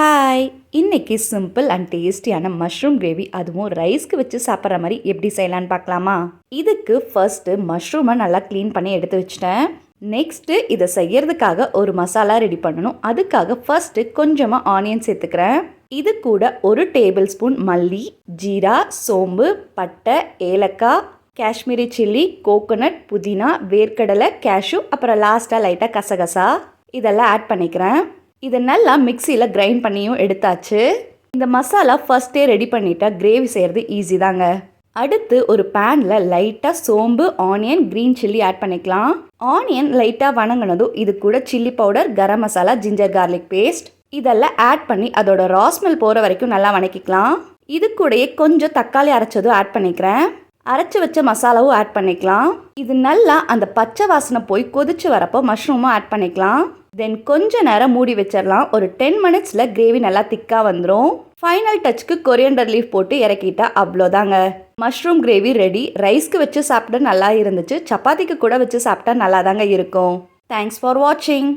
Hi, இன்னைக்கு simple and டேஸ்டியான mushroom gravy, அதுவும் ரைஸ்க்கு வச்சு சாப்பிட்ற மாதிரி எப்படி செய்யலான்னு பார்க்கலாமா? இதுக்கு ஃபர்ஸ்ட்டு மஷ்ரூமை நல்லா க்ளீன் பண்ணி எடுத்து வச்சிட்டேன். நெக்ஸ்ட்டு இதை செய்யறதுக்காக ஒரு மசாலா ரெடி பண்ணணும். அதுக்காக ஃபர்ஸ்ட்டு கொஞ்சமாக ஆனியன் சேர்த்துக்கிறேன். இது கூட 1 டேபிள் ஸ்பூன் மல்லி, ஜீரா, சோம்பு, பட்டை, ஏலக்காய், காஷ்மீரி சில்லி, கோகோனட், புதினா, வேர்க்கடலை, கேஷ்யூ, அப்புறம் லாஸ்ட்டாக லைட்டாக கசகசா இதெல்லாம் ஆட் பண்ணிக்கிறேன். இதை நல்லா மிக்சியில் கிரைண்ட் பண்ணியும் எடுத்தாச்சு. இந்த மசாலா ஃபர்ஸ்டே ரெடி பண்ணிட்டா கிரேவி செய்கிறது ஈஸி தாங்க. அடுத்து ஒரு பேனில் லைட்டாக சோம்பு, ஆனியன், க்ரீன் சில்லி ஆட் பண்ணிக்கலாம். ஆனியன் லைட்டாக வணங்கினதும் இது கூட chilli powder, garam masala, ginger garlic paste இதெல்லாம் ஆட் பண்ணி அதோட ராஸ்மெல் போகிற வரைக்கும் நல்லா வணக்கிக்கலாம். இது கூடயே கொஞ்சம் தக்காளி அரைச்சதும் ஆட் பண்ணிக்கிறேன். அரைச்சி வச்ச மசாலாவும் ஆட் பண்ணிக்கலாம். இது நல்லா அந்த பச்சை வாசனை போய் கொதிச்சு வரப்போ மஷ்ரூமும் ஆட் பண்ணிக்கலாம். தென் கொஞ்ச நேரம் மூடி வச்சிடலாம். ஒரு 10 மினிட்ஸில் கிரேவி நல்லா திக்காக வந்துடும். ஃபைனல் டச்சுக்கு கொரியண்டர் லீஃப் போட்டு இறக்கிட்டா அவ்வளோதாங்க. Mushroom gravy ready. ரைஸ்க்கு வச்சு சாப்பிட நல்லா இருந்துச்சு. சப்பாத்திக்கு கூட வச்சு சாப்பிட்டா நல்லா தாங்க இருக்கும். தேங்க்ஸ் ஃபார் வாட்சிங்.